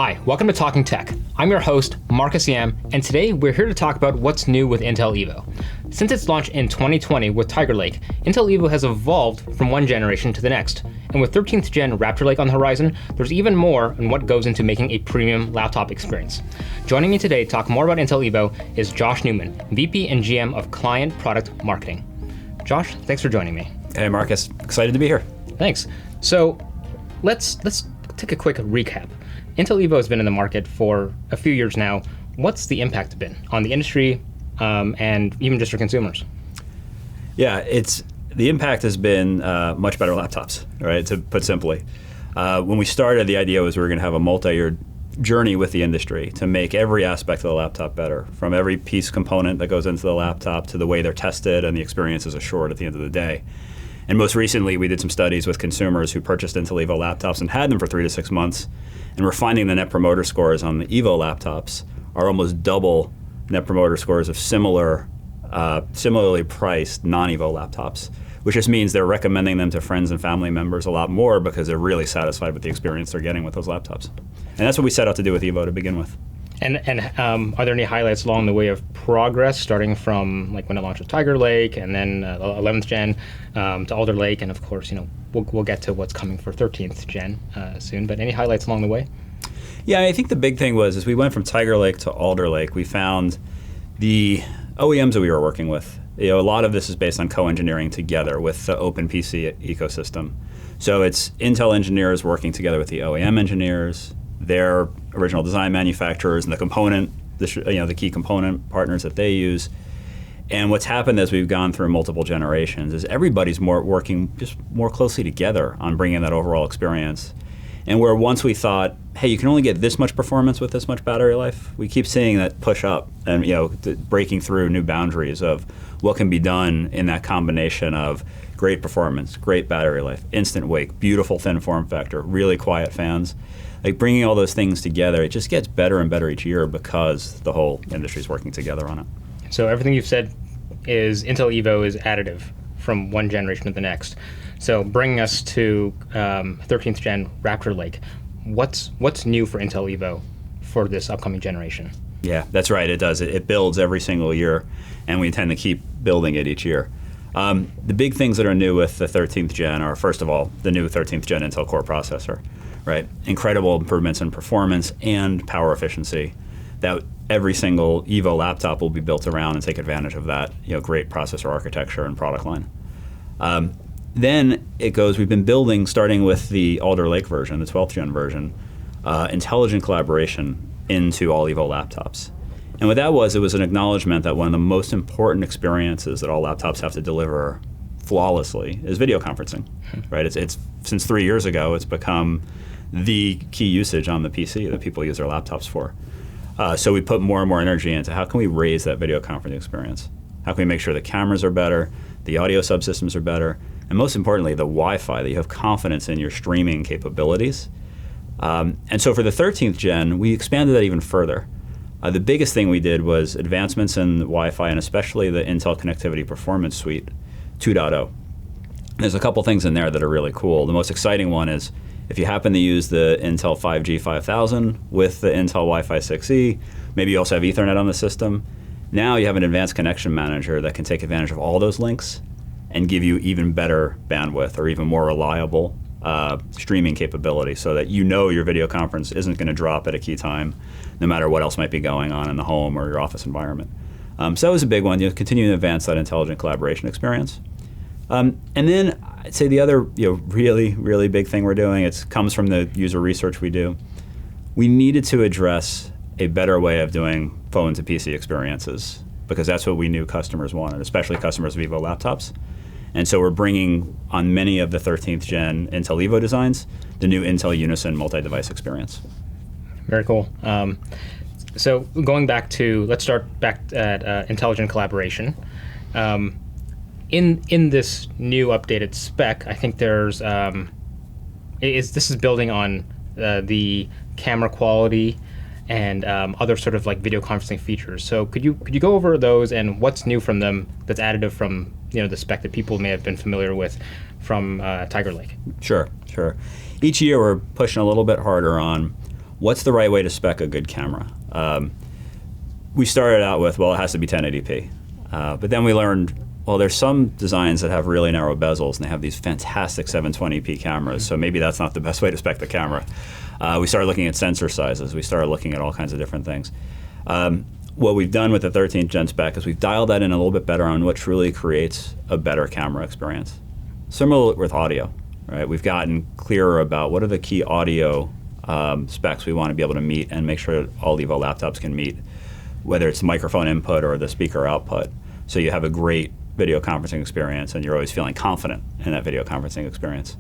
Hi, welcome to Talking Tech. I'm your host, Marcus Yam, and today we're here to talk about what's new with Intel Evo. Since its launch in 2020 with Tiger Lake, Intel Evo has evolved from one generation to the next. And with 13th gen Raptor Lake on the horizon, there's even more in what goes into making a premium laptop experience. Joining me today to talk more about Intel Evo is Josh Newman, VP and GM of Client Product Marketing. Josh, thanks for joining me. Hey Marcus, excited to be here. Thanks. So let's take a quick recap. Intel Evo has been in the market for a few years now. What's the impact been on the industry and even just for consumers? Yeah, the impact has been much better laptops, right? To put simply, when we started, the idea was we were going to have a multi-year journey with the industry to make every aspect of the laptop better, from every piece component that goes into the laptop to the way they're tested and the experience is assured at the end of the day. And most recently, we did some studies with consumers who purchased Intel Evo laptops and had them for 3 to 6 months. And we're finding the net promoter scores on the Evo laptops are almost double net promoter scores of similarly priced non-Evo laptops, which just means they're recommending them to friends and family members a lot more because they're really satisfied with the experience they're getting with those laptops. And that's what we set out to do with Evo to begin with. And are there any highlights along the way of progress, starting from like when it launched with Tiger Lake, and then 11th gen to Alder Lake, and of course, we'll get to what's coming for 13th gen soon. But any highlights along the way? Yeah, I think the big thing was as we went from Tiger Lake to Alder Lake, we found the OEMs that we were working with. A lot of this is based on co-engineering together with the open PC ecosystem. So it's Intel engineers working together with the OEM engineers, their original design manufacturers, and the key component partners that they use. And what's happened as we've gone through multiple generations is everybody's working just more closely together on bringing that overall experience. And where once we thought, hey, you can only get this much performance with this much battery life, we keep seeing that push up and breaking through new boundaries of what can be done in that combination of great performance, great battery life, instant wake, beautiful thin form factor, really quiet fans. Like bringing all those things together, it just gets better and better each year because the whole industry is working together on it. So everything you've said is Intel Evo is additive from one generation to the next. So bringing us to 13th gen Raptor Lake, what's new for Intel Evo for this upcoming generation? Yeah, that's right. It does. It builds every single year, and we intend to keep building it each year. The big things that are new with the 13th gen are, first of all, the new 13th gen Intel Core processor. Right, incredible improvements in performance and power efficiency that every single Evo laptop will be built around and take advantage of that great processor architecture and product line. Then it goes, we've been building, starting with the Alder Lake version, the 12th gen version, intelligent collaboration into all Evo laptops. And what that was, it was an acknowledgement that one of the most important experiences that all laptops have to deliver flawlessly is video conferencing. Right, it's since 3 years ago, it's become the key usage on the PC that people use their laptops for. So we put more and more energy into how can we raise that video conferencing experience? How can we make sure the cameras are better, the audio subsystems are better, and most importantly, the Wi-Fi, that you have confidence in your streaming capabilities. And so for the 13th gen, we expanded that even further. The biggest thing we did was advancements in Wi-Fi, and especially the Intel Connectivity Performance Suite 2.0. There's a couple things in there that are really cool. The most exciting one is if you happen to use the Intel 5G 5000 with the Intel Wi-Fi 6E, maybe you also have Ethernet on the system, now you have an advanced connection manager that can take advantage of all those links and give you even better bandwidth or even more reliable streaming capability so that your video conference isn't going to drop at a key time no matter what else might be going on in the home or your office environment. So that was a big one, continuing to advance that intelligent collaboration experience. And then I'd say the other really, really big thing we're doing, it comes from the user research we do. We needed to address a better way of doing phone to PC experiences because that's what we knew customers wanted, especially customers of Evo laptops. And so we're bringing on many of the 13th gen Intel Evo designs the new Intel Unison multi-device experience. Very cool. So going back to, let's start back at intelligent collaboration. In this new updated spec, I think there's this is building on the camera quality and other sort of like video conferencing features. So could you go over those and what's new from them that's additive from the spec that people may have been familiar with from Tiger Lake? Sure. Each year we're pushing a little bit harder on what's the right way to spec a good camera? We started out with, well, it has to be 1080p. But then we learned, well, there's some designs that have really narrow bezels, and they have these fantastic 720p cameras, so maybe that's not the best way to spec the camera. We started looking at sensor sizes. We started looking at all kinds of different things. What we've done with the 13th gen spec is we've dialed that in a little bit better on what truly creates a better camera experience. Similar with audio, right? We've gotten clearer about what are the key audio specs we want to be able to meet and make sure that all Evo laptops can meet, whether it's microphone input or the speaker output. So you have a great video conferencing experience and you're always feeling confident in that video conferencing experience.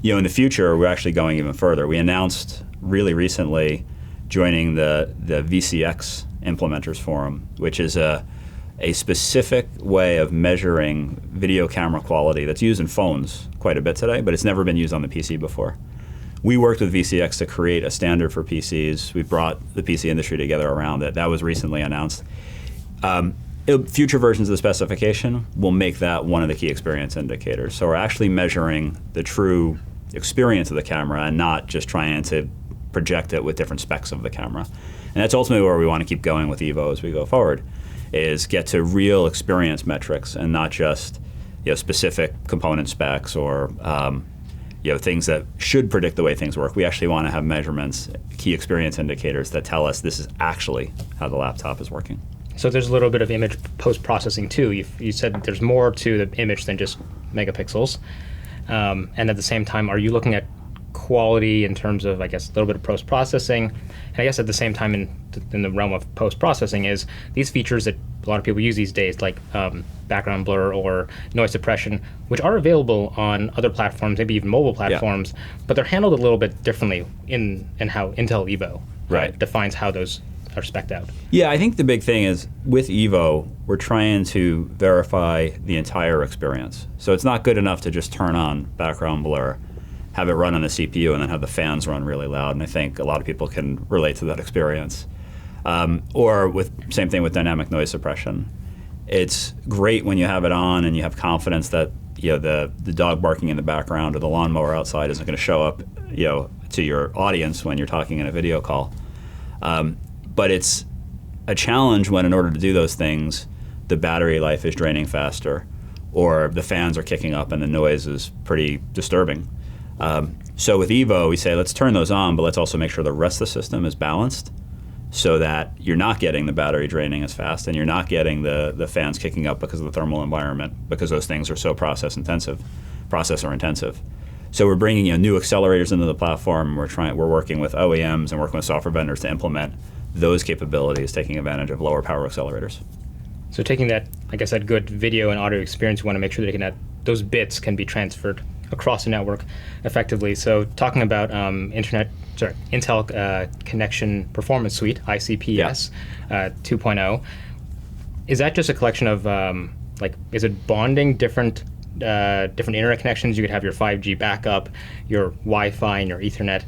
You know, in the future, we're actually going even further. We announced really recently joining the VCX Implementers Forum, which is a specific way of measuring video camera quality that's used in phones quite a bit today, but it's never been used on the PC before. We worked with VCX to create a standard for PCs. We brought the PC industry together around it. That was recently announced. Future versions of the specification will make that one of the key experience indicators. So we're actually measuring the true experience of the camera and not just trying to project it with different specs of the camera. And that's ultimately where we want to keep going with Evo as we go forward, is get to real experience metrics and not just specific component specs or things that should predict the way things work. We actually want to have measurements, key experience indicators that tell us this is actually how the laptop is working. So there's a little bit of image post-processing too. You said that there's more to the image than just megapixels. And at the same time, are you looking at quality in terms of, I guess, a little bit of post-processing? And I guess at the same time in the realm of post-processing is these features that a lot of people use these days, like background blur or noise suppression, which are available on other platforms, maybe even mobile platforms, but they're handled a little bit differently in how Intel Evo defines how those are spec'd out. Yeah, I think the big thing is with Evo, we're trying to verify the entire experience. So it's not good enough to just turn on background blur, have it run on the CPU, and then have the fans run really loud. And I think a lot of people can relate to that experience. Or same thing with dynamic noise suppression. It's great when you have it on and you have confidence that the dog barking in the background or the lawnmower outside isn't going to show up to your audience when you're talking in a video call. But it's a challenge when, in order to do those things, the battery life is draining faster, or the fans are kicking up and the noise is pretty disturbing. So with Evo, we say let's turn those on, but let's also make sure the rest of the system is balanced so that you're not getting the battery draining as fast and you're not getting the fans kicking up because of the thermal environment, because those things are so processor intensive. So we're bringing new accelerators into the platform. We're working with OEMs and working with software vendors to implement those capabilities, taking advantage of lower power accelerators. So taking that, I guess, that good video and audio experience, you want to make sure that those bits can be transferred across the network effectively. So talking about Intel Connection Performance Suite, ICPS 2.0, is that just a collection of, is it bonding different internet connections? You could have your 5G backup, your Wi-Fi, and your Ethernet.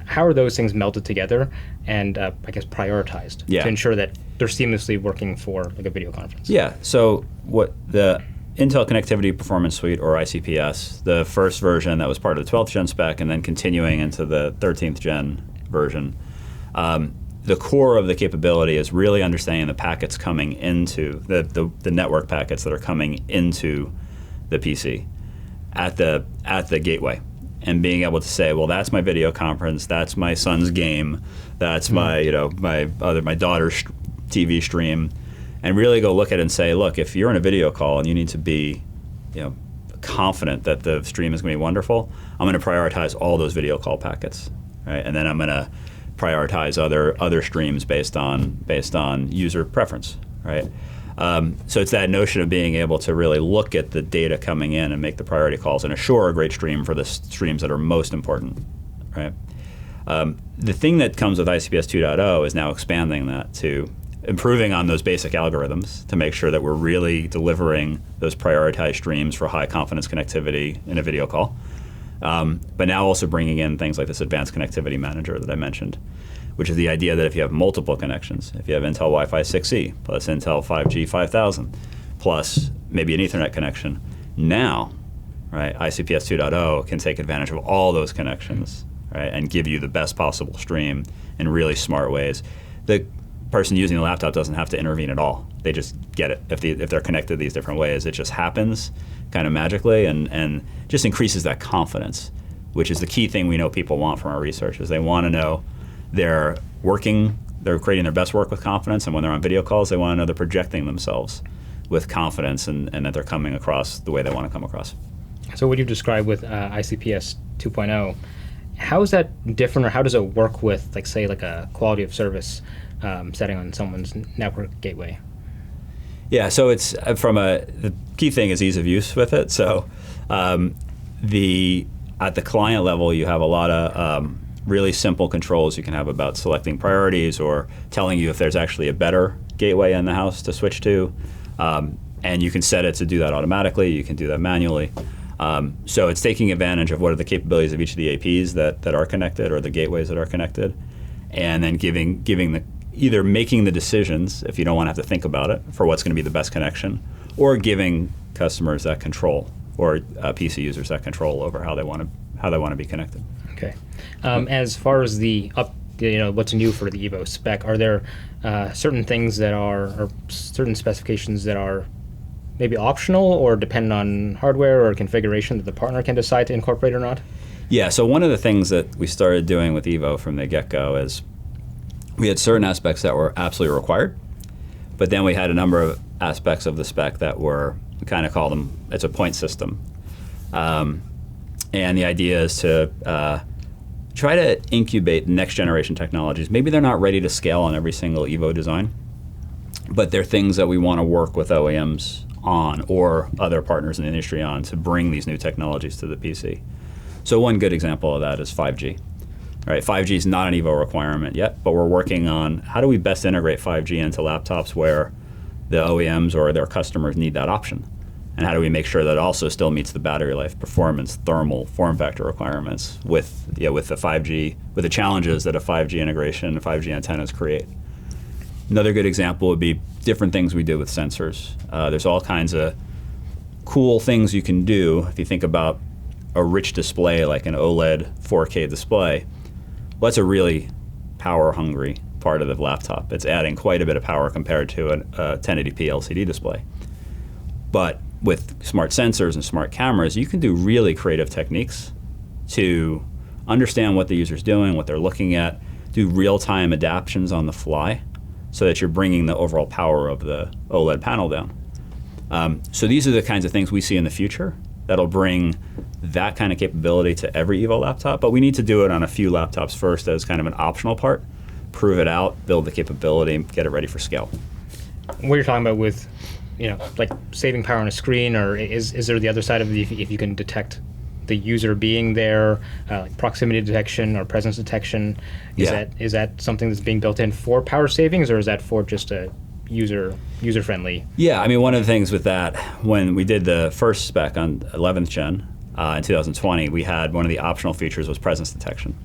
How are those things melded together and, I guess, prioritized to ensure that they're seamlessly working for a video conference? Yeah. So what the Intel Connectivity Performance Suite, or ICPS, the first version that was part of the 12th gen spec, and then continuing into the 13th gen version. The core of the capability is really understanding the packets coming into the network packets that are coming into the PC at the gateway, and being able to say, well, that's my video conference, that's my son's game, that's my daughter's TV stream, and really go look at it and say, look, if you're in a video call and you need to be confident that the stream is going to be wonderful, I'm going to prioritize all those video call packets, right? And then I'm going to prioritize other streams based on user preference, right? So it's that notion of being able to really look at the data coming in and make the priority calls and assure a great stream for the streams that are most important, right? The thing that comes with ICPS 2.0 is now expanding that to improving on those basic algorithms to make sure that we're really delivering those prioritized streams for high confidence connectivity in a video call. But now also bringing in things like this advanced connectivity manager that I mentioned, which is the idea that if you have multiple connections, if you have Intel Wi-Fi 6E plus Intel 5G 5000 plus maybe an Ethernet connection, now, right, ICPS 2.0 can take advantage of all those connections, right, and give you the best possible stream in really smart ways. The person using the laptop doesn't have to intervene at all. They just get it. If they're connected these different ways, it just happens kind of magically and just increases that confidence, which is the key thing we know people want from our research, is they want to know they're creating their best work with confidence, and when they're on video calls, they want to know they're projecting themselves with confidence and that they're coming across the way they want to come across. So what you described with ICPS 2.0, how is that different, or how does it work with, like, say, like a quality of service setting on someone's network gateway? Yeah, so it's the key thing is ease of use with it. So at the client level, you have a lot of really simple controls you can have about selecting priorities or telling you if there's actually a better gateway in the house to switch to. And you can set it to do that automatically. You can do that manually. So it's taking advantage of what are the capabilities of each of the APs that are connected, or the gateways that are connected, and then either making the decisions, if you don't want to have to think about it, for what's going to be the best connection, or giving customers that control, or PC users that control over how they want to be connected. Okay. As far as what's new for the Evo spec, are there certain things or certain specifications that are maybe optional or depend on hardware or configuration that the partner can decide to incorporate or not? Yeah, so one of the things that we started doing with Evo from the get-go is we had certain aspects that were absolutely required, but then we had a number of aspects of the spec that we kind of call them, it's a point system. And the idea is to try to incubate next generation technologies. Maybe they're not ready to scale on every single Evo design, but they're things that we want to work with OEMs on, or other partners in the industry on, to bring these new technologies to the PC. So one good example of that is 5G. Right, 5G is not an Evo requirement yet, but we're working on how do we best integrate 5G into laptops where the OEMs or their customers need that option, and how do we make sure that it also still meets the battery life, performance, thermal, form factor requirements with the 5G, with the challenges that a 5G integration and 5G antennas create. Another good example would be different things we do with sensors. There's all kinds of cool things you can do if you think about a rich display like an OLED 4K display. Well, that's a really power-hungry part of the laptop. It's adding quite a bit of power compared to a 1080p LCD display. But with smart sensors and smart cameras, you can do really creative techniques to understand what the user's doing, what they're looking at, do real-time adaptions on the fly, so that you're bringing the overall power of the OLED panel down. So these are the kinds of things we see in the future that'll bring that kind of capability to every Evo laptop, but we need to do it on a few laptops first as kind of an optional part, prove it out, build the capability, and get it ready for scale. What you're talking about with, like saving power on a screen, or is there the other side of it, if you can detect the user being there, like proximity detection or presence detection, is that something that's being built in for power savings, or is that for just a user-friendly? Yeah, I mean, one of the things with that, when we did the first spec on 11th gen in 2020, we had one of the optional features was presence detection.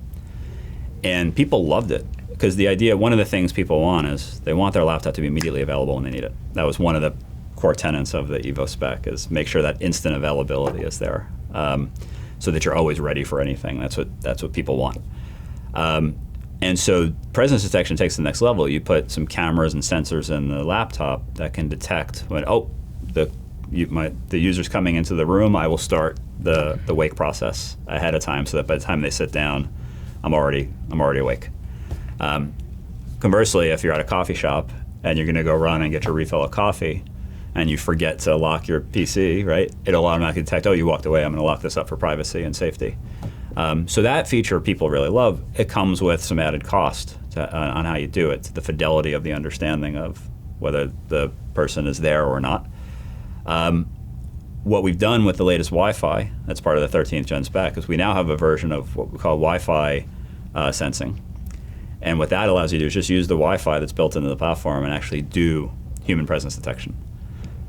And people loved it, because the idea, one of the things people want is they want their laptop to be immediately available when they need it. That was one of the core tenets of the Evo spec, is make sure that instant availability is there, so that you're always ready for anything. That's what people want. And so presence detection takes the next level. You put some cameras and sensors in the laptop that can detect when, the user's coming into the room. I will start the wake process ahead of time, so that by the time they sit down, I'm already awake. Conversely, if you're at a coffee shop and you're going to go run and get your refill of coffee, and you forget to lock your PC, right? It'll automatically detect, you walked away. I'm going to lock this up for privacy and safety. So that feature people really love. It comes with some added cost on how you do it, the fidelity of the understanding of whether the person is there or not. What we've done with the latest Wi-Fi, that's part of the 13th gen spec, is we now have a version of what we call Wi-Fi sensing. And what that allows you to do is just use the Wi-Fi that's built into the platform and actually do human presence detection.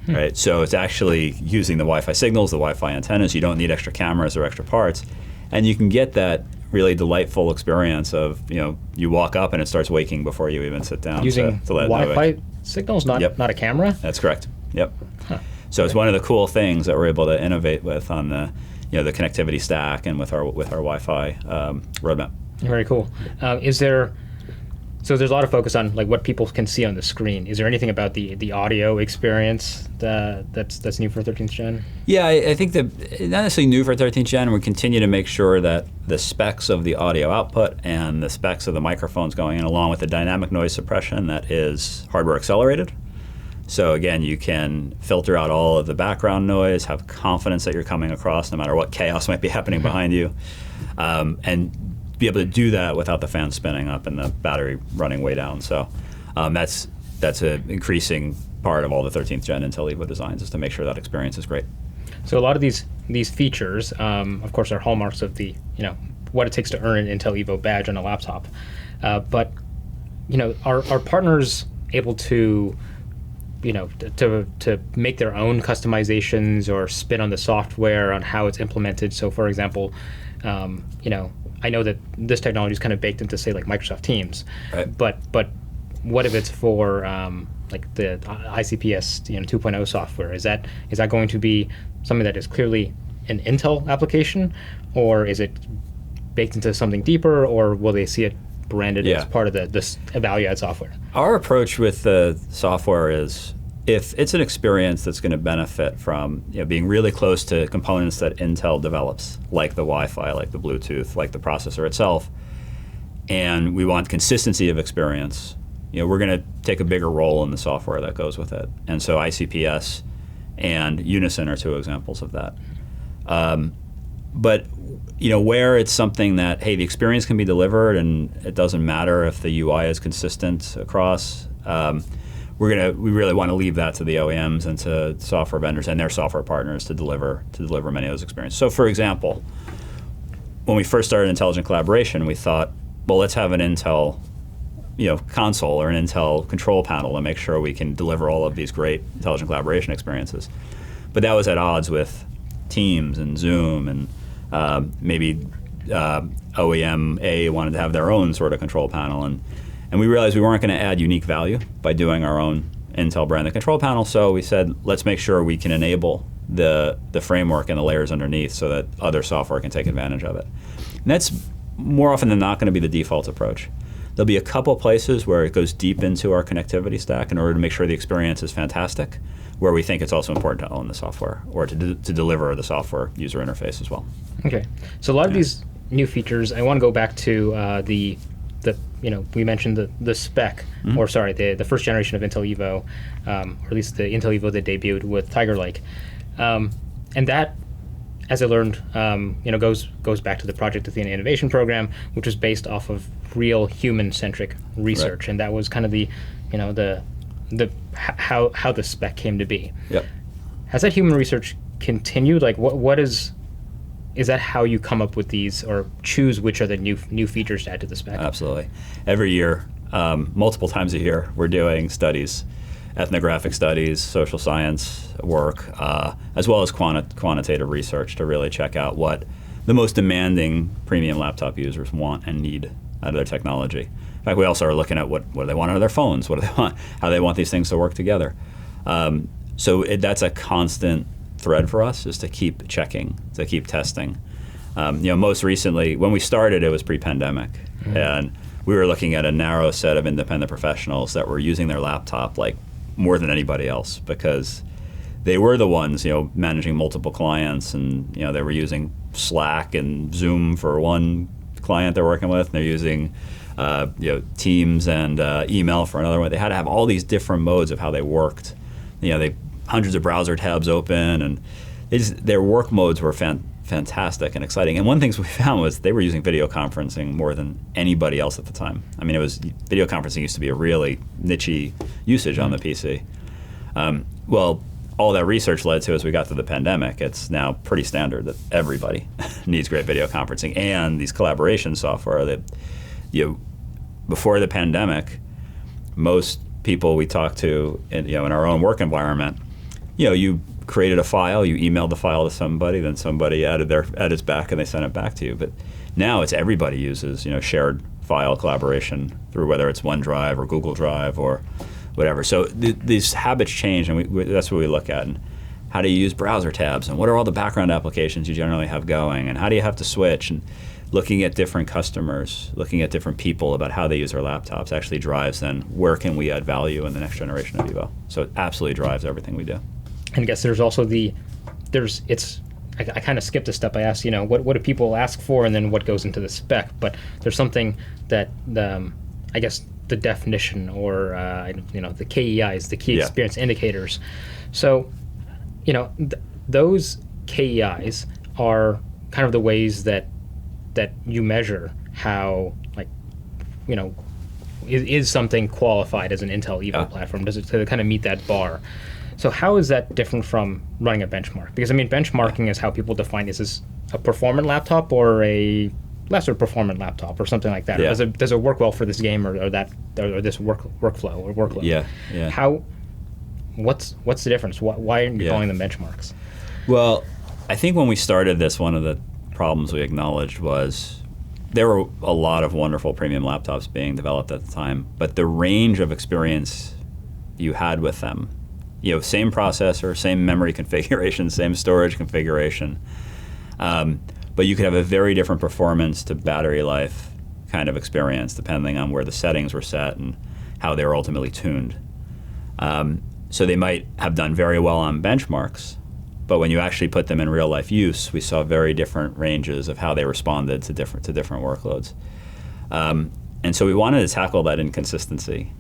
Right? So it's actually using the Wi-Fi signals, the Wi-Fi antennas. You don't need extra cameras or extra parts. And you can get that really delightful experience of, you walk up and it starts waking before you even sit down. Using to let Wi-Fi signals, not a camera? That's correct. Yep. Huh. So it's one of the cool things that we're able to innovate with on the the connectivity stack and with our Wi-Fi roadmap. Very cool. So there's a lot of focus on like what people can see on the screen. Is there anything about the audio experience that's new for 13th gen? Yeah, I think that not necessarily new for 13th gen. We continue to make sure that the specs of the audio output and the specs of the microphones going in, along with the dynamic noise suppression that is hardware accelerated. So again, you can filter out all of the background noise, have confidence that you're coming across no matter what chaos might be happening behind you, and be able to do that without the fan spinning up and the battery running way down. So that's an increasing part of all the 13th gen Intel Evo designs, is to make sure that experience is great. So a lot of these features, of course, are hallmarks of the what it takes to earn an Intel Evo badge on a laptop. But are partners able to to make their own customizations or spin on the software on how it's implemented? So, for example, I know that this technology is kind of baked into, say, like Microsoft Teams, right. But what if it's for like the ICPS 2.0 software? Is that going to be something that is clearly an Intel application, or is it baked into something deeper, or will they see it branded as part of this value-add software? Our approach with the software is, if it's an experience that's going to benefit from being really close to components that Intel develops, like the Wi-Fi, like the Bluetooth, like the processor itself, and we want consistency of experience, we're going to take a bigger role in the software that goes with it. And so ICPS and Unison are two examples of that. But where it's something that, hey, the experience can be delivered and it doesn't matter if the UI is consistent across, we really want to leave that to the OEMs and to software vendors and their software partners to deliver many of those experiences. So, for example, when we first started intelligent collaboration, we thought, well, let's have an Intel console or an Intel control panel to make sure we can deliver all of these great intelligent collaboration experiences. But that was at odds with Teams and Zoom, and maybe OEM A wanted to have their own sort of control panel, and we realized we weren't going to add unique value by doing our own Intel branded control panel. So we said, let's make sure we can enable the framework and the layers underneath so that other software can take advantage of it. And that's more often than not going to be the default approach. There'll be a couple places where it goes deep into our connectivity stack in order to make sure the experience is fantastic, where we think it's also important to own the software or to deliver the software user interface as well. Okay, so a lot of these new features, I want to go back to we mentioned the spec, or sorry, the first generation of Intel Evo, or at least the Intel Evo that debuted with Tiger Lake, and that, as I learned, goes back to the Project Athena Innovation Program, which was based off of real human-centric research, right. And that was kind of the how the spec came to be. Yep. Has that human research continued? Like, what is that how you come up with these or choose which are the new features to add to the spec? Absolutely. Every year, multiple times a year, we're doing studies, ethnographic studies, social science work, as well as quantitative research to really check out what the most demanding premium laptop users want and need out of their technology. In fact, we also are looking at what do they want out of their phones, what do they want, how they want these things to work together. So that's a constant thread for us, is to keep checking, to keep testing. Most recently, when we started, it was pre-pandemic, and we were looking at a narrow set of independent professionals that were using their laptop like more than anybody else, because they were the ones managing multiple clients, and they were using Slack and Zoom for one client they're working with, and they're using Teams and email for another one. They had to have all these different modes of how they worked. They hundreds of browser tabs open, and their work modes were fantastic and exciting. And one of the things we found was they were using video conferencing more than anybody else at the time. I mean, video conferencing used to be a really niche usage on the PC. Well, all that research led to, as we got to the pandemic, it's now pretty standard that everybody needs great video conferencing and these collaboration software that, before the pandemic, most people we talked to in our own work environment, you created a file, you emailed the file to somebody, then somebody edits back and they send it back to you. But now it's everybody uses shared file collaboration through, whether it's OneDrive or Google Drive or whatever. So these habits change, and that's what we look at. And how do you use browser tabs, and what are all the background applications you generally have going, and how do you have to switch, and looking at different customers, looking at different people about how they use their laptops actually drives then where can we add value in the next generation of Evo. So it absolutely drives everything we do. And I guess there's also I kind of skipped a step. I asked, what do people ask for, and then what goes into the spec. But there's something that I guess the definition or the KEIs, the key experience indicators. So, those KEIs are kind of the ways that you measure how, is something qualified as an Intel Evo platform? Does it kind of meet that bar? So how is that different from running a benchmark? Because benchmarking is how people define, is this a performant laptop or a lesser performant laptop or something like that? Yeah. Does it work well for this game or this workflow or workload? Yeah. What's the difference? Why aren't you calling them benchmarks? Well, I think when we started this, one of the problems we acknowledged was there were a lot of wonderful premium laptops being developed at the time, but the range of experience you had with them, same processor, same memory configuration, same storage configuration, but you could have a very different performance to battery life kind of experience depending on where the settings were set and how they were ultimately tuned. So they might have done very well on benchmarks, but when you actually put them in real life use, we saw very different ranges of how they responded to different workloads. And so we wanted to tackle that inconsistency.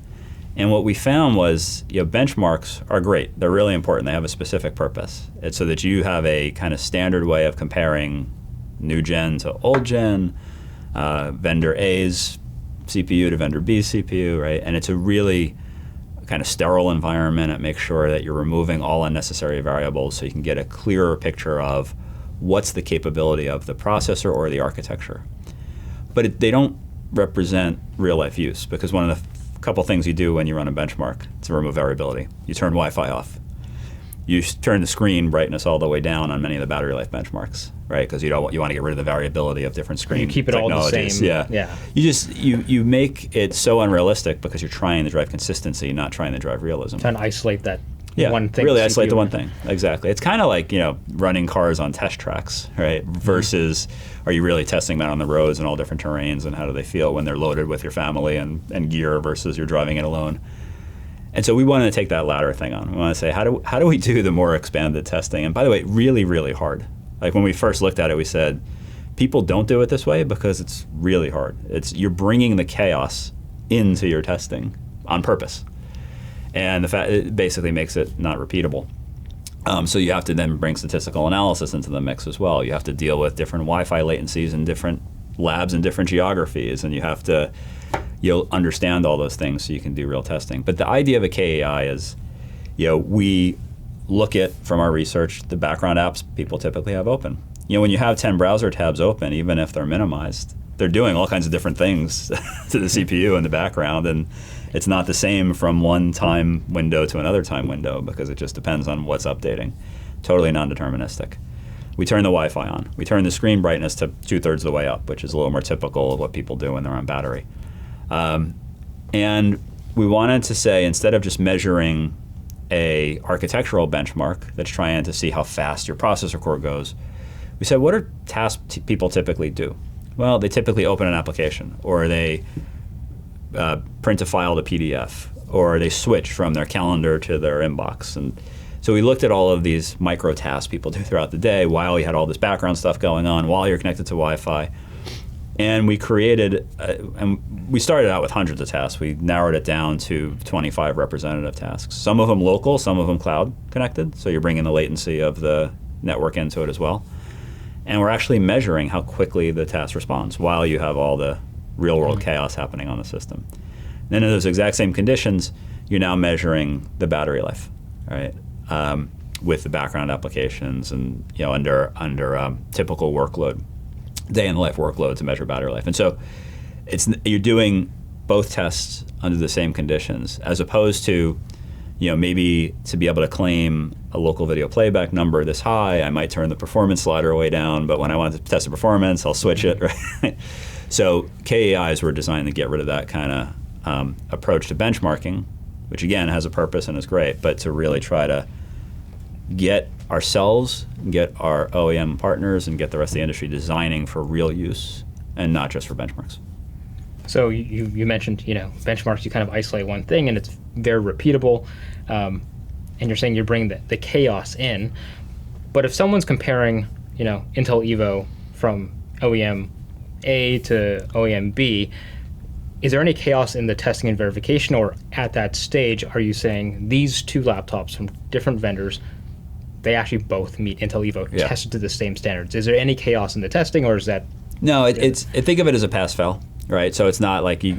And what we found was, benchmarks are great. They're really important. They have a specific purpose. It's so that you have a kind of standard way of comparing new gen to old gen, vendor A's CPU to vendor B's CPU, right? And it's a really kind of sterile environment. It makes sure that you're removing all unnecessary variables so you can get a clearer picture of what's the capability of the processor or the architecture. But they don't represent real-life use, because one of the couple things you do when you run a benchmark to remove variability, you turn Wi-Fi off. You turn the screen brightness all the way down on many of the battery life benchmarks, right? Because you want to get rid of the variability of different screen technologies. You keep it all the same. Yeah. You make it so unrealistic because you're trying to drive consistency, not trying to drive realism. Trying to isolate that one thing. Really isolate the one thing. Exactly. It's kind of like running cars on test tracks, right? Versus are you really testing that on the roads and all different terrains, and how do they feel when they're loaded with your family and gear versus you're driving it alone? And so we wanted to take that latter thing on. We want to say, how do we do the more expanded testing? And by the way, really, really hard. Like when we first looked at it, we said, people don't do it this way because it's really hard. You're bringing the chaos into your testing on purpose. And the fact it basically makes it not repeatable. So you have to then bring statistical analysis into the mix as well. You have to deal with different Wi-Fi latencies in different labs and different geographies, and you have to you'll understand all those things so you can do real testing. But the idea of a KEI is, we look at, from our research, the background apps people typically have open. When you have 10 browser tabs open, even if they're minimized, they're doing all kinds of different things to the CPU in the background, and it's not the same from one time window to another time window because it just depends on what's updating. Totally non-deterministic. We turn the Wi-Fi on. We turn the screen brightness to 2/3 of the way up, which is a little more typical of what people do when they're on battery. And we wanted to say, instead of just measuring a architectural benchmark that's trying to see how fast your processor core goes, we said, what are tasks people typically do? Well, they typically open an application, or they print a file to PDF, or they switch from their calendar to their inbox. And so we looked at all of these micro tasks people do throughout the day while you had all this background stuff going on, while you're connected to Wi-Fi. And we created, and we started out with hundreds of tasks. We narrowed it down to 25 representative tasks. Some of them local, some of them cloud connected. So you're bringing the latency of the network into it as well. And we're actually measuring how quickly the task responds while you have all the real world chaos happening on the system. And then in those exact same conditions, you're now measuring the battery life, right? With the background applications and under typical workload. Day in the life workload to measure battery life. And so you're doing both tests under the same conditions, as opposed to, maybe to be able to claim a local video playback number this high, I might turn the performance slider way down, but when I want to test the performance, I'll switch it, right? So KEIs were designed to get rid of that kind of approach to benchmarking, which again has a purpose and is great, but to really try to get ourselves, get our OEM partners, and get the rest of the industry designing for real use and not just for benchmarks. So you mentioned, benchmarks, you kind of isolate one thing and it's very repeatable. And you're saying you're bringing the chaos in. But if someone's comparing, Intel Evo from OEM A to OEM B, is there any chaos in the testing and verification, or at that stage, are you saying these two laptops from different vendors, they actually both meet Intel Evo tested to the same standards? Is there any chaos in the testing, or is that? No, think of it as a pass-fail, right? So it's not like we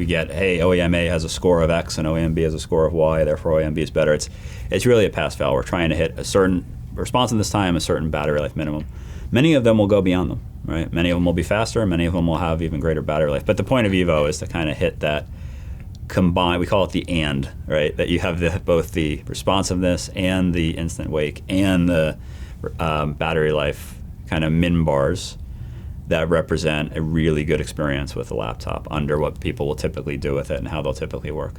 get, hey, OEM A has a score of X and OEM B has a score of Y, therefore OEM B is better. It's really a pass-fail. We're trying to hit a certain responsiveness time, a certain battery life minimum. Many of them will go beyond them, right? Many of them will be faster, many of them will have even greater battery life. But the point of Evo is to kind of hit that combined, we call it the and, right? That you have both the responsiveness and the instant wake and the battery life kind of min bars that represent a really good experience with a laptop under what people will typically do with it and how they'll typically work.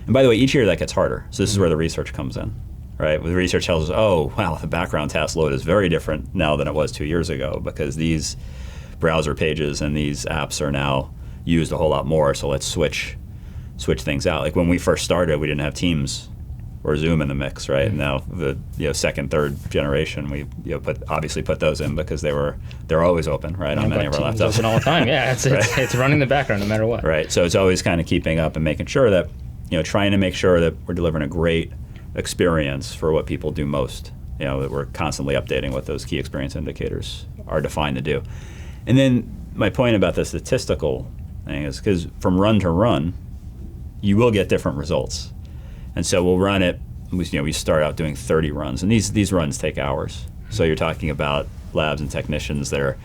And by the way, each year that gets harder. So this is where the research comes in. Right, the research tells us, oh, wow, the background task load is very different now than it was 2 years ago because these browser pages and these apps are now used a whole lot more. So let's switch things out. Like when we first started, we didn't have Teams or Zoom in the mix, right? And now the second, third generation, we obviously put those in because they're always open, right, on many of our Teams laptops. Open all the time, yeah. It's running in the background no matter what. Right. So it's always kind of keeping up and making sure that trying to make sure that we're delivering a great experience for what people do most, that we're constantly updating what those key experience indicators are defined to do. And then my point about the statistical thing is because from run to run, you will get different results. And so we'll run it, we start out doing 30 runs, and these runs take hours. So you're talking about labs and technicians that are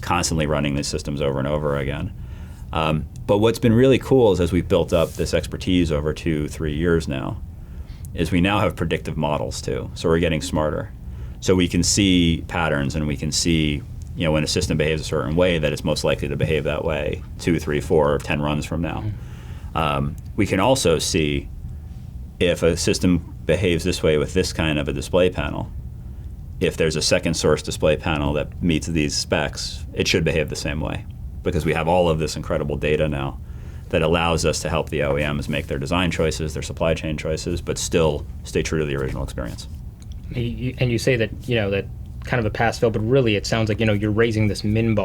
constantly running these systems over and over again. But what's been really cool is as we've built up this expertise over 2-3 years now, is we now have predictive models too. So we're getting smarter. So we can see patterns and we can see, when a system behaves a certain way, that it's most likely to behave that way 2, 3, 4, 10 runs from now. We can also see if a system behaves this way with this kind of a display panel, if there's a second source display panel that meets these specs, it should behave the same way because we have all of this incredible data now that allows us to help the OEMs make their design choices, their supply chain choices, but still stay true to the original experience. And you say that, that kind of a pass-fail, but really it sounds like, you're raising this minimum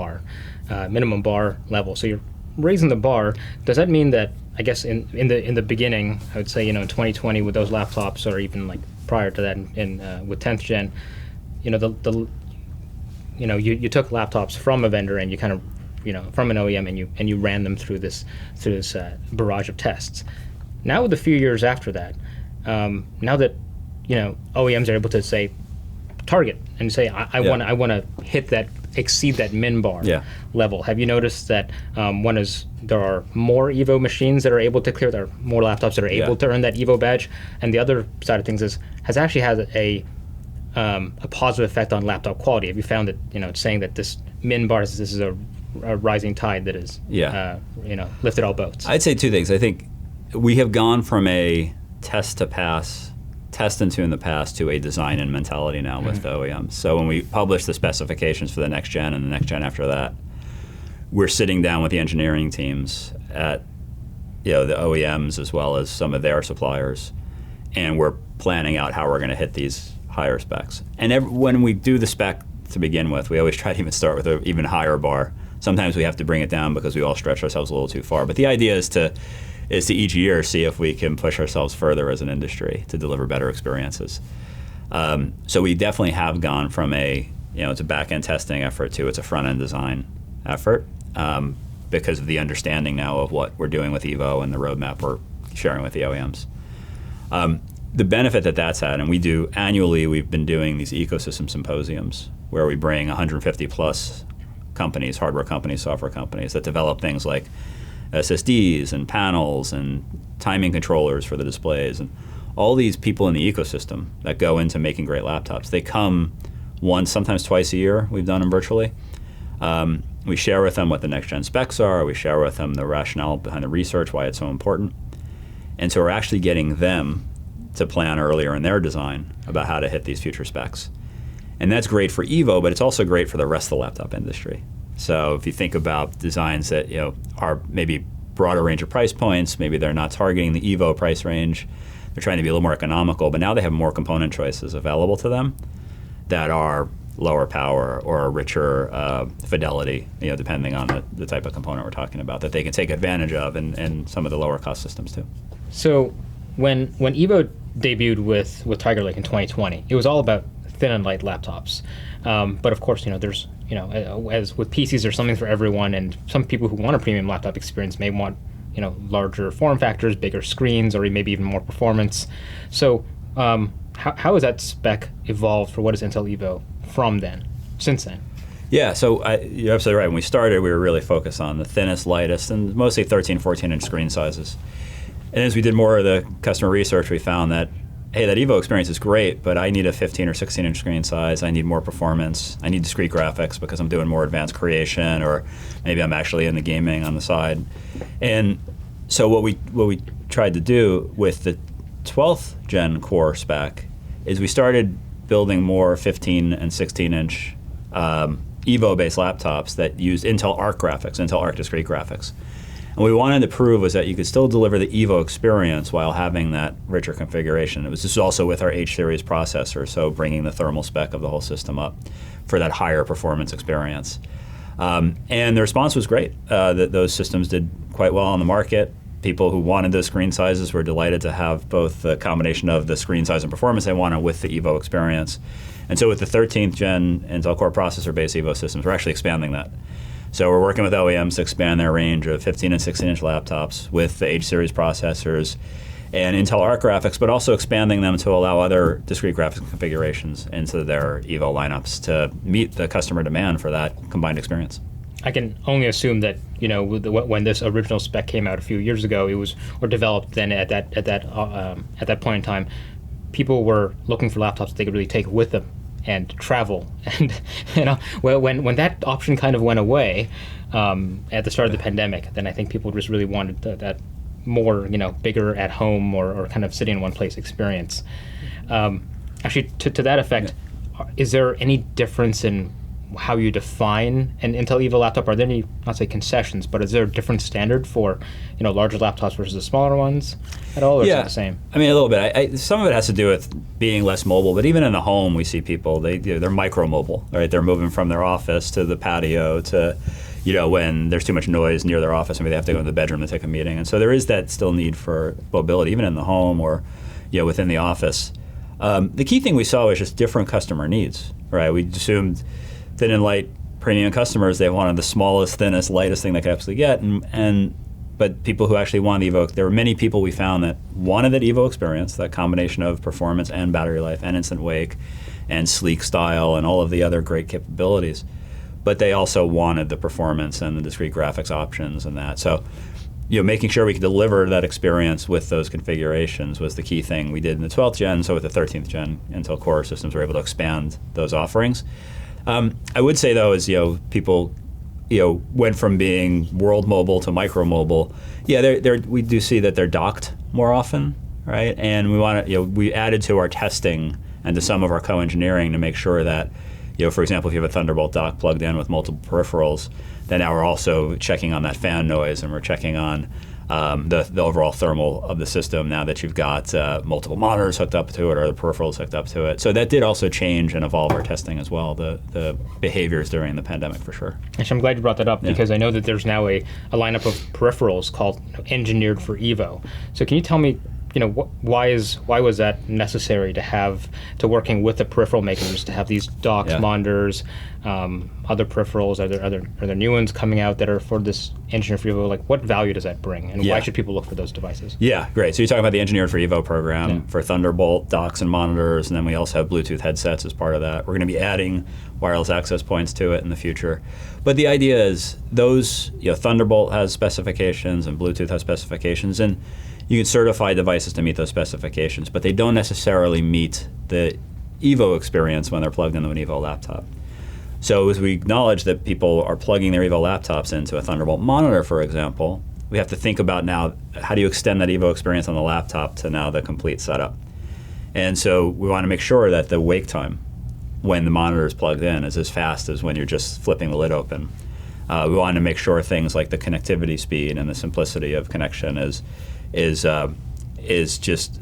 bar level. So you're raising the bar. Does that mean that, I guess, in the beginning, I would say, in 2020 with those laptops, or even like prior to that with 10th gen, you took laptops from a vendor and you kind of, from an OEM, and you ran them through this barrage of tests. Now, with a few years after that, now that OEMs are able to say target and say I want to hit that, exceed that min bar level. Have you noticed that there are more Evo machines that are able to clear, there are more laptops that are able to earn that Evo badge, and the other side of things has actually had a positive effect on laptop quality? Have you found that it's saying that this min bar, this is a rising tide that is lifted all boats? I'd say two things. I think we have gone from a test and tune in the past to a design and mentality now with the OEMs. So when we publish the specifications for the next gen and the next gen after that, we're sitting down with the engineering teams at the OEMs as well as some of their suppliers, and we're planning out how we're going to hit these higher specs. And when we do the spec to begin with, we always try to even start with an even higher bar. Sometimes we have to bring it down because we all stretch ourselves a little too far. But the idea is to each year see if we can push ourselves further as an industry to deliver better experiences. So we definitely have gone from it's a back-end testing effort to it's a front-end design effort because of the understanding now of what we're doing with Evo and the roadmap we're sharing with the OEMs. The benefit that's had, and we do annually, we've been doing these ecosystem symposiums where we bring 150 plus companies, hardware companies, software companies that develop things like SSDs and panels and timing controllers for the displays, and all these people in the ecosystem that go into making great laptops. They come once, sometimes twice a year. We've done them virtually. We share with them what the next gen specs are. We share with them the rationale behind the research, why it's so important. And so we're actually getting them to plan earlier in their design about how to hit these future specs. And that's great for Evo, but it's also great for the rest of the laptop industry. So if you think about designs that are maybe broader range of price points, maybe they're not targeting the Evo price range, they're trying to be a little more economical, but now they have more component choices available to them that are lower power or richer fidelity, depending on the type of component we're talking about, that they can take advantage of in some of the lower cost systems too. So when Evo debuted with Tiger Lake in 2020, it was all about thin and light laptops. But of course, there's, as with PCs, there's something for everyone, and some people who want a premium laptop experience may want, larger form factors, bigger screens, or maybe even more performance. So how has that spec evolved for what is Intel Evo since then? Yeah, so you're absolutely right. When we started, we were really focused on the thinnest, lightest, and mostly 13, 14-inch screen sizes. And as we did more of the customer research, we found that, hey, that Evo experience is great, but I need a 15 or 16-inch screen size. I need more performance. I need discrete graphics because I'm doing more advanced creation, or maybe I'm actually in the gaming on the side. And so what we tried to do with the 12th gen core spec is we started building more 15 and 16-inch Evo-based laptops that used Intel Arc graphics, Intel Arc discrete graphics. And what we wanted to prove was that you could still deliver the Evo experience while having that richer configuration. This is also with our H-series processor, so bringing the thermal spec of the whole system up for that higher performance experience. And the response was great. Those systems did quite well on the market. People who wanted those screen sizes were delighted to have both the combination of the screen size and performance they wanted with the Evo experience. And so with the 13th gen Intel Core processor-based Evo systems, we're actually expanding that. So we're working with OEMs to expand their range of 15 and 16-inch laptops with the H-series processors and Intel Arc graphics, but also expanding them to allow other discrete graphics configurations into their Evo lineups to meet the customer demand for that combined experience. I can only assume that when this original spec came out a few years ago, it was or developed then at that point in time, people were looking for laptops they could really take with them and travel. And when that option kind of went away at the start of the pandemic, then I think people just really wanted that more bigger at home or kind of sitting in one place experience. Actually, to that effect, is there any difference in how you define an Intel Evo laptop? Are there any, not say concessions, but is there a different standard for larger laptops versus the smaller ones at all, or is it the same? I mean, a little bit. Some of it has to do with being less mobile, but even in the home, we see people, they're micro-mobile, right? They're moving from their office to the patio to, when there's too much noise near their office, maybe they have to go to the bedroom to take a meeting. And so there is that still need for mobility, even in the home or within the office. The key thing we saw was just different customer needs, right? We assumed thin and light premium customers, they wanted the smallest, thinnest, lightest thing they could absolutely get. But people who actually wanted Evo, there were many people we found that wanted that Evo experience, that combination of performance and battery life and instant wake and sleek style and all of the other great capabilities. But they also wanted the performance and the discrete graphics options and that. So making sure we could deliver that experience with those configurations was the key thing we did in the 12th gen. So with the 13th gen Intel Core systems, we're able to expand those offerings. I would say though, is people went from being world mobile to micro mobile. Yeah, we do see that they're docked more often, right? And we want to we added to our testing and to some of our co-engineering to make sure that for example, if you have a Thunderbolt dock plugged in with multiple peripherals, then now we're also checking on that fan noise and we're checking on the overall thermal of the system now that you've got multiple monitors hooked up to it or the peripherals hooked up to it. So that did also change and evolve our testing as well, the behaviors during the pandemic for sure. Actually, I'm glad you brought that up because I know that there's now a lineup of peripherals called Engineered for Evo. So can you tell me, why was that necessary to working with the peripheral makers to have these docked monitors, other peripherals? Are there new ones coming out that are for this Engineered for Evo? Like, what value does that bring, and why should people look for those devices? Yeah, great. So you're talking about the Engineered for Evo program for Thunderbolt docks and monitors, and then we also have Bluetooth headsets as part of that. We're going to be adding wireless access points to it in the future. But the idea is those, Thunderbolt has specifications and Bluetooth has specifications, and you can certify devices to meet those specifications, but they don't necessarily meet the Evo experience when they're plugged into an Evo laptop. So as we acknowledge that people are plugging their Evo laptops into a Thunderbolt monitor, for example, we have to think about now, how do you extend that Evo experience on the laptop to now the complete setup? And so we want to make sure that the wake time when the monitor is plugged in is as fast as when you're just flipping the lid open. We want to make sure things like the connectivity speed and the simplicity of connection is just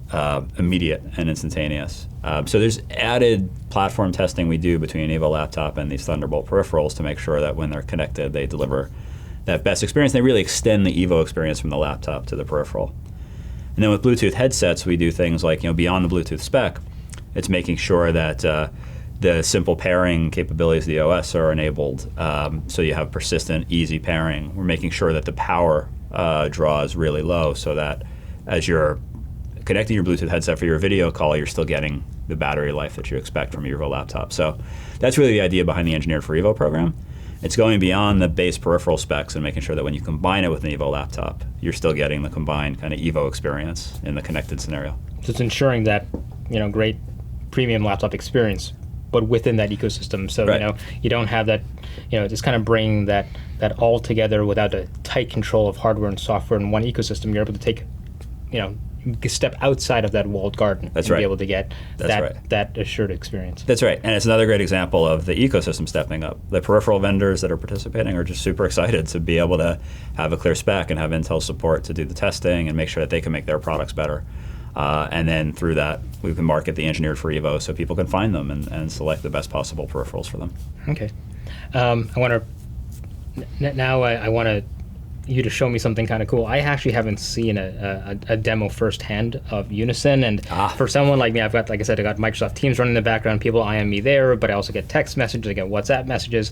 immediate and instantaneous. So there's added platform testing we do between an Evo laptop and these Thunderbolt peripherals to make sure that when they're connected, they deliver that best experience. They really extend the Evo experience from the laptop to the peripheral. And then with Bluetooth headsets, we do things like, beyond the Bluetooth spec, it's making sure that the simple pairing capabilities of the OS are enabled, so you have persistent, easy pairing. We're making sure that the power draw is really low, so that as you're connecting your Bluetooth headset for your video call, you're still getting the battery life that you expect from your Evo laptop. So that's really the idea behind the Engineered for Evo program. It's going beyond the base peripheral specs and making sure that when you combine it with an Evo laptop, you're still getting the combined kind of Evo experience in the connected scenario. So it's ensuring that, great premium laptop experience, but within that ecosystem. So, right. You don't have that, just kind of bringing that all together without a tight control of hardware and software in one ecosystem. You're able to take, step outside of that walled garden. That's and right. be able to get that assured experience. That's right. And it's another great example of the ecosystem stepping up. The peripheral vendors that are participating are just super excited to be able to have a clear spec and have Intel support to do the testing and make sure that they can make their products better. And then through that, we can market the Engineered for Evo so people can find them and select the best possible peripherals for them. Okay. I want you to show me something kind of cool. I actually haven't seen a demo firsthand of Unison, and for someone like me, I've got, like I said, I got Microsoft Teams running in the background. People IM me there, but I also get text messages, I get WhatsApp messages,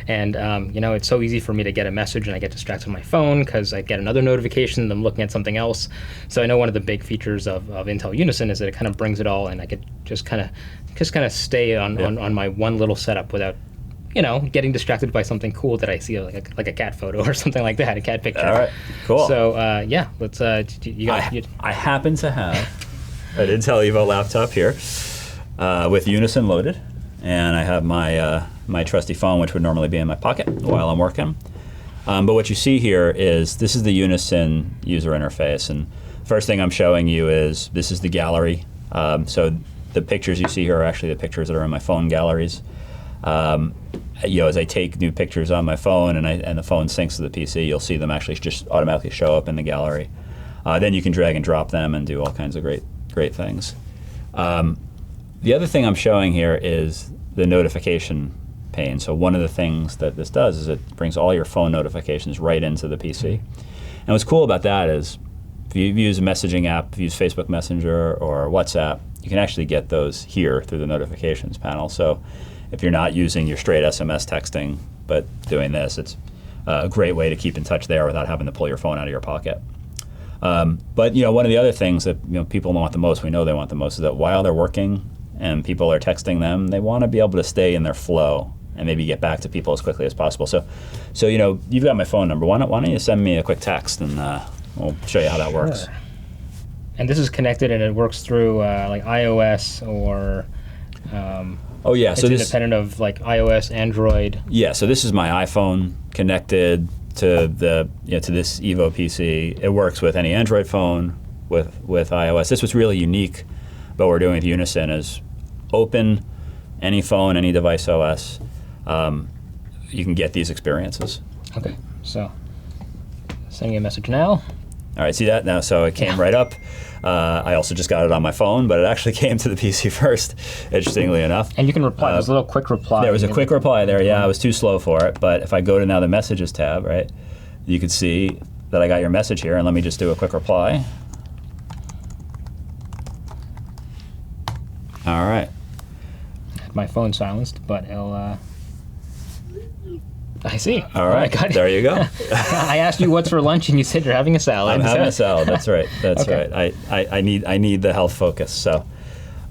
and it's so easy for me to get a message and I get distracted on my phone because I get another notification and I'm looking at something else. So I know one of the big features of Intel Unison is that it kind of brings it all, and I could just kind of stay on my one little setup without getting distracted by something cool that I see, like a cat photo or something like that, a cat picture. All right, cool. So let's. I happen to have an Intel Evo laptop here with Unison loaded, and I have my trusty phone, which would normally be in my pocket while I'm working. But what you see here is this is the Unison user interface, and first thing I'm showing you is this is the gallery. So the pictures you see here are actually the pictures that are in my phone galleries. As I take new pictures on my phone and the phone syncs to the PC, you'll see them actually just automatically show up in the gallery. Then you can drag and drop them and do all kinds of great things. The other thing I'm showing here is the notification pane. So one of the things that this does is it brings all your phone notifications right into the PC. And what's cool about that is if you use a messaging app, if you use Facebook Messenger or WhatsApp, you can actually get those here through the notifications panel. So if you're not using your straight SMS texting, but doing this, it's a great way to keep in touch there without having to pull your phone out of your pocket. But one of the other things that people want the most, we know they want the most, is that while they're working and people are texting them, they want to be able to stay in their flow and maybe get back to people as quickly as possible. So you've got my phone number. Why don't you send me a quick text and we'll show you how that works. Sure. And this is connected and it works through like iOS or. Oh yeah, it's so independent of like iOS, Android. Yeah, so this is my iPhone connected to the to this Evo PC. It works with any Android phone with iOS. This was really unique, but what we're doing with Unison is open any phone, any device OS. You can get these experiences. Okay, so sending a message now. All right, see that now? So it came right up. I also just got it on my phone, but it actually came to the PC first, interestingly enough. And you can reply. There's a little quick reply. There was a quick reply there. Yeah, I was too slow for it. But if I go to now the Messages tab, right, you can see that I got your message here. And let me just do a quick reply. All right. My phone's silenced, but it'll... I see. All right, there you go. I asked you what's for lunch, and you said you're having a salad. I'm having a salad. That's right. That's okay. right. I need the health focus. So,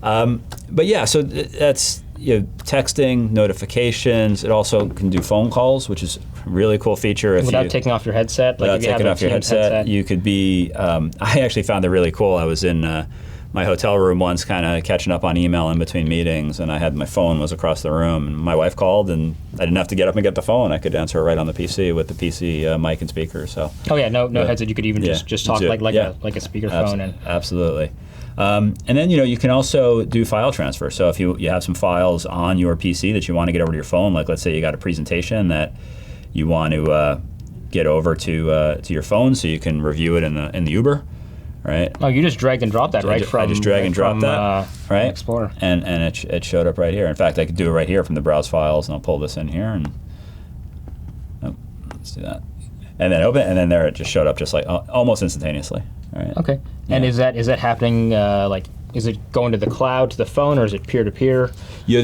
but yeah. So that's texting, notifications. It also can do phone calls, which is a really cool feature. Without taking off your headset. Without taking off your headset, you could be. I actually found it really cool. I was in my hotel room once, kind of catching up on email in between meetings, and I had my phone was across the room, and my wife called, and I didn't have to get up and get the phone. I could answer it right on the PC with the PC mic and speaker. So. Oh yeah, no headset. You could even just talk like a speakerphone. Absolutely. And then you can also do file transfer. So if you have some files on your PC that you want to get over to your phone, like let's say you got a presentation that you want to get over to your phone so you can review it in the Uber, right? Oh, you just drag and drop that, right? I just drag and drop that, right? Explorer. And it showed up right here. In fact, I could do it right here from the browse files, and I'll pull this in here, and let's do that. And then open, and then there it just showed up just like almost instantaneously. Right. Okay. Yeah. And is that happening? Is it going to the cloud, to the phone, or is it peer to peer?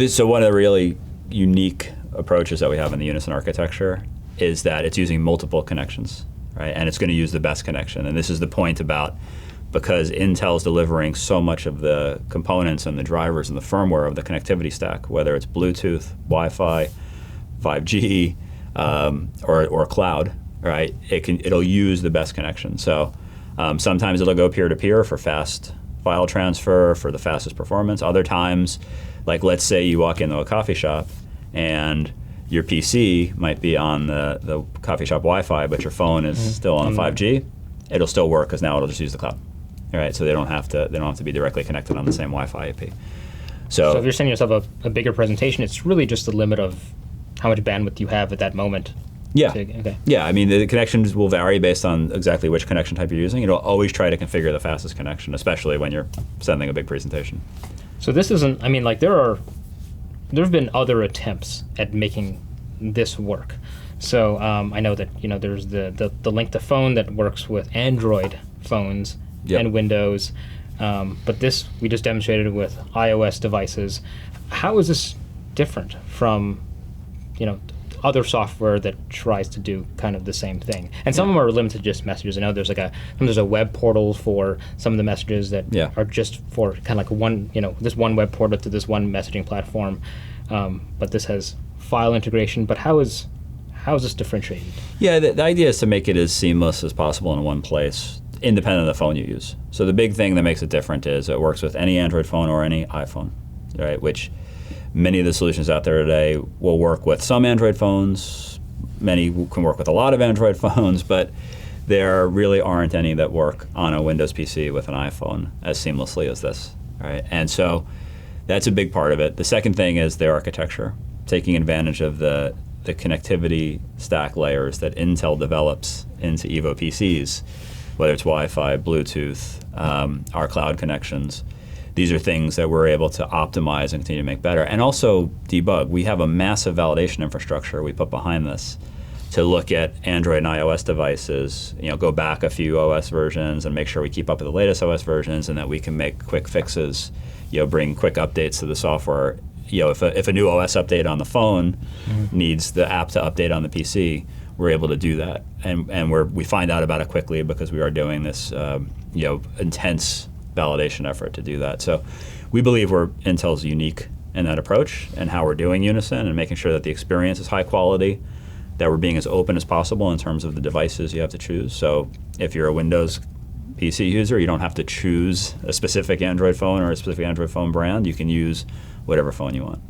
So one of the really unique approaches that we have in the Unison architecture is that it's using multiple connections, right? And it's going to use the best connection. And this is the point about, because Intel's delivering so much of the components and the drivers and the firmware of the connectivity stack, whether it's Bluetooth, Wi-Fi, 5G, or cloud. Right, it'll use the best connection. So sometimes it'll go peer-to-peer for fast file transfer, for the fastest performance. Other times, like let's say you walk into a coffee shop and your PC might be on the coffee shop Wi-Fi, but your phone is still on 5G. It'll still work because now it'll just use the cloud. All right, so they don't have to be directly connected on the same Wi-Fi IP. So if you're sending yourself a bigger presentation, it's really just the limit of how much bandwidth you have at that moment. Yeah. Okay. Yeah, I mean, the connections will vary based on exactly which connection type you're using. It'll always try to configure the fastest connection, especially when you're sending a big presentation. So this isn't, there have been other attempts at making this work. So I know that, there's the link to phone that works with Android phones and Windows. But this, we just demonstrated with iOS devices. How is this different from, other software that tries to do kind of the same thing? And some of them are limited to just messages. I know there's there's a web portal for some of the messages that are just for kind of like one, this one web portal to this one messaging platform. But this has file integration. But how is this differentiated? Yeah, the idea is to make it as seamless as possible in one place, independent of the phone you use. So the big thing that makes it different is it works with any Android phone or any iPhone, right? Which many of the solutions out there today will work with some Android phones. Many can work with a lot of Android phones, but there really aren't any that work on a Windows PC with an iPhone as seamlessly as this, right? And so that's a big part of it. The second thing is their architecture, taking advantage of the connectivity stack layers that Intel develops into Evo PCs, whether it's Wi-Fi, Bluetooth, our cloud connections. These are things that we're able to optimize and continue to make better, and also debug. We have a massive validation infrastructure we put behind this to look at Android and iOS devices, go back a few OS versions and make sure we keep up with the latest OS versions, and that we can make quick fixes, bring quick updates to the software. If a new OS update on the phone needs the app to update on the PC, we're able to do that, and we find out about it quickly because we are doing this, intense validation effort to do that. So we believe Intel's unique in that approach and how we're doing Unison and making sure that the experience is high quality, that we're being as open as possible in terms of the devices you have to choose. So if you're a Windows PC user, you don't have to choose a specific Android phone or a specific Android phone brand. You can use whatever phone you want.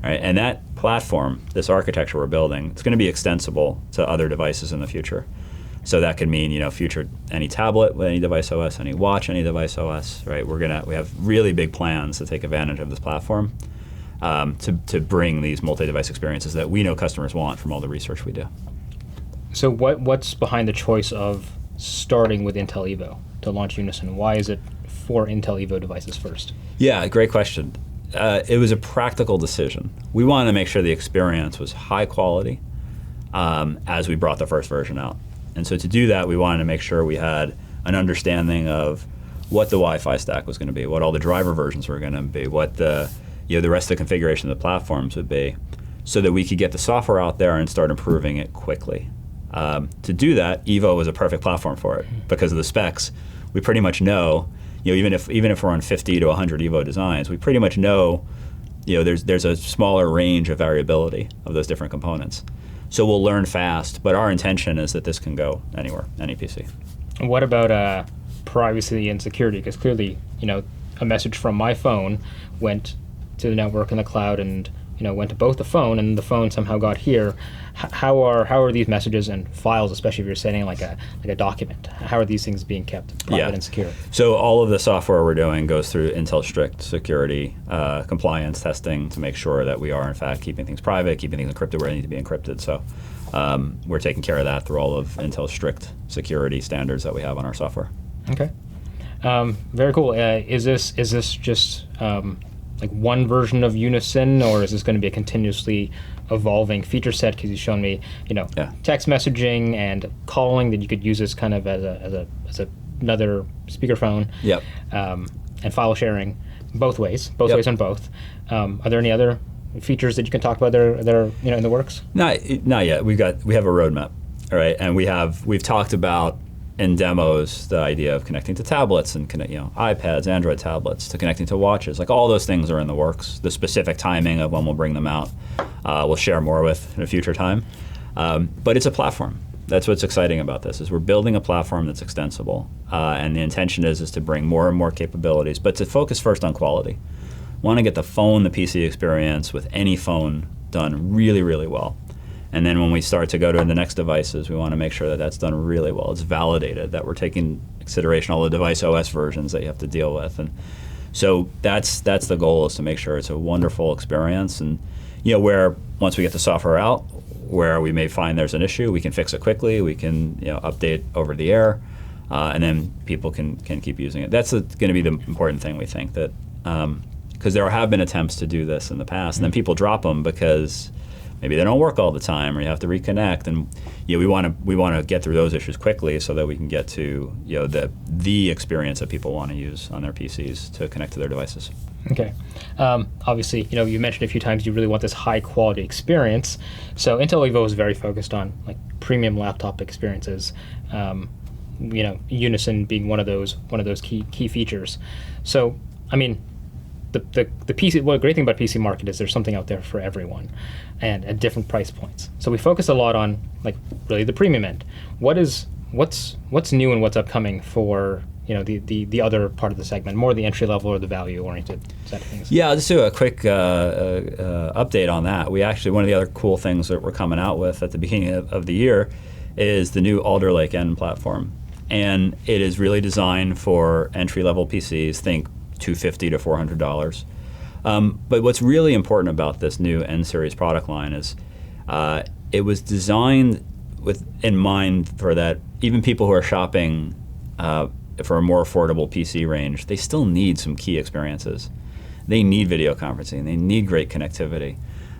All right? And that platform, this architecture we're building, it's going to be extensible to other devices in the future. So that could mean, future any tablet with any device OS, any watch, any device OS, right? We have really big plans to take advantage of this platform to bring these multi-device experiences that we know customers want from all the research we do. So what's behind the choice of starting with Intel Evo to launch Unison? Why is it for Intel Evo devices first? Yeah, great question. It was a practical decision. We wanted to make sure the experience was high quality as we brought the first version out. And so to do that, we wanted to make sure we had an understanding of what the Wi-Fi stack was going to be, what all the driver versions were going to be, what the rest of the configuration of the platforms would be, so that we could get the software out there and start improving it quickly. To do that, Evo was a perfect platform for it because of the specs. We pretty much know, even if we're on 50 to 100 Evo designs, we pretty much know, there's a smaller range of variability of those different components. So we'll learn fast, but our intention is that this can go anywhere, any PC. And what about privacy and security? Because clearly, a message from my phone went to the network and the cloud, and went to both the phone and the phone somehow got here. How are these messages and files, especially if you're sending like a document, how are these things being kept private and secure? So all of the software we're doing goes through Intel strict security compliance testing to make sure that we are in fact keeping things private, keeping things encrypted where they need to be encrypted. So we're taking care of that through all of Intel's strict security standards that we have on our software. Okay, very cool. Is this just like one version of Unison, or is this going to be a continuously evolving feature set? Because you've shown me, text messaging and calling that you could use this kind of as another speakerphone. Yep. And file sharing, both ways on both. Are there any other features that you can talk about that are in the works? Not yet. We have a roadmap, all right, and we've talked about in demos the idea of connecting to tablets and iPads, Android tablets, to connecting to watches. Like all those things are in the works. The specific timing of when we'll bring them out, we'll share more with in a future time. But it's a platform. That's what's exciting about this, is we're building a platform that's extensible, and the intention is to bring more and more capabilities, but to focus first on quality. Want to get the PC experience with any phone done really, really well. And then when we start to go to the next devices, we want to make sure that that's done really well. It's validated, that we're taking consideration all the device OS versions that you have to deal with. And so that's the goal, is to make sure it's a wonderful experience. And where once we get the software out, where we may find there's an issue, we can fix it quickly. We can update over the air, and then people can keep using it. That's going to be the important thing, we think, that because there have been attempts to do this in the past, and then people drop them because maybe they don't work all the time, or you have to reconnect, and we want to get through those issues quickly so that we can get to the experience that people want to use on their PCs to connect to their devices. Okay, obviously, you mentioned a few times you really want this high quality experience. So Intel Evo is very focused on like premium laptop experiences. Unison being one of those key features. So I mean, the PC. Well, the great thing about PC market is there's something out there for everyone, and at different price points. So we focus a lot on like really the premium end. What's new and what's upcoming for the other part of the segment, more the entry level or the value oriented side of things? Yeah, I'll just do a quick update on that. We actually, one of the other cool things that we're coming out with at the beginning of the year is the new Alder Lake N platform, and it is really designed for entry level PCs. Think $250 to $400. But what's really important about this new N series product line is it was designed in mind for that even people who are shopping for a more affordable PC range, they still need some key experiences. They need video conferencing. They need great connectivity.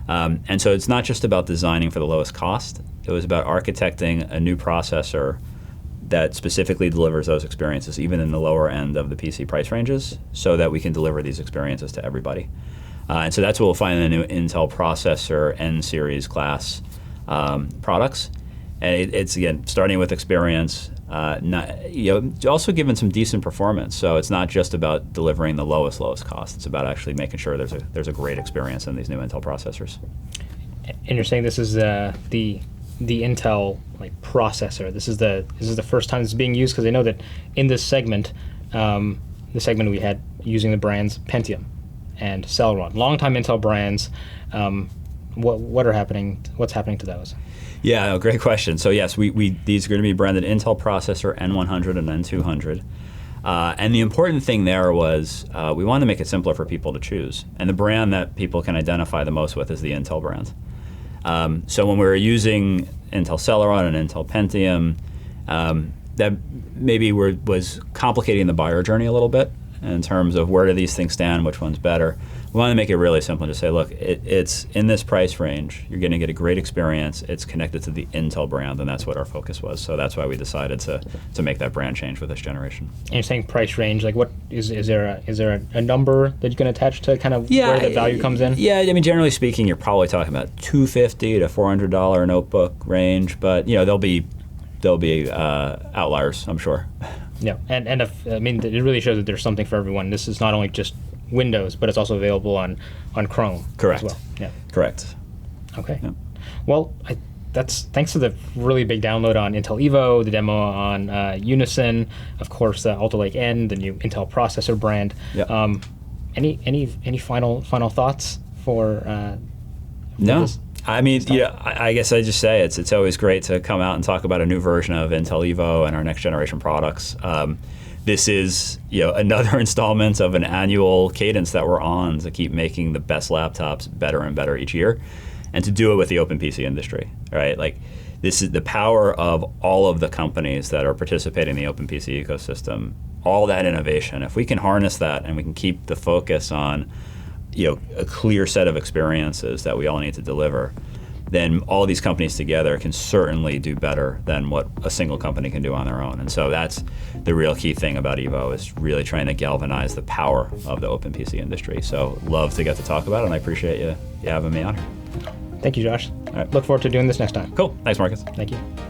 And so it's not just about designing for the lowest cost. It was about architecting a new processor that specifically delivers those experiences, even in the lower end of the PC price ranges, so that we can deliver these experiences to everybody. And so that's what we'll find in the new Intel processor N series class products. And it's again, starting with experience, also given some decent performance. So it's not just about delivering the lowest cost. It's about actually making sure there's a great experience in these new Intel processors. And you're saying this is the Intel processor. This is the first time this is being used, because I know that in this segment, the segment we had using the brands Pentium and Celeron, longtime Intel brands. What's happening to those? Yeah, great question. So yes, these are going to be branded Intel processor N100 and N200. And the important thing there was we wanted to make it simpler for people to choose. And the brand that people can identify the most with is the Intel brand. So when we were using Intel Celeron and Intel Pentium, that maybe was complicating the buyer journey a little bit in terms of where do these things stand, which one's better. We want to make it really simple and just say, look, it's in this price range. You're going to get a great experience. It's connected to the Intel brand, and that's what our focus was. So that's why we decided to make that brand change for this generation. And you're saying price range, like what is there a number that you can attach to kind of where the value comes in? Yeah, I mean, generally speaking, you're probably talking about $250 to $400 notebook range, but there'll be outliers, I'm sure. Yeah, and it really shows that there's something for everyone. This is not only just Windows, but it's also available on Chrome. Correct. As well. Yeah. Correct. Okay. Yeah. Well, thanks for the really big download on Intel Evo, the demo on Unison, of course, Alder Lake N, the new Intel processor brand. Yeah. Any final thoughts for No. this I mean, stuff? yeah, I guess I just say it's always great to come out and talk about a new version of Intel Evo and our next generation products. This is another installment of an annual cadence that we're on to keep making the best laptops better and better each year, and to do it with the open PC industry, right? Like, this is the power of all of the companies that are participating in the open PC ecosystem, all that innovation. If we can harness that and we can keep the focus on a clear set of experiences that we all need to deliver, then all these companies together can certainly do better than what a single company can do on their own. And so that's the real key thing about Evo, is really trying to galvanize the power of the open PC industry. So love to get to talk about it, and I appreciate you having me on here. Thank you, Josh. All right. Look forward to doing this next time. Cool. Thanks, Marcus. Thank you.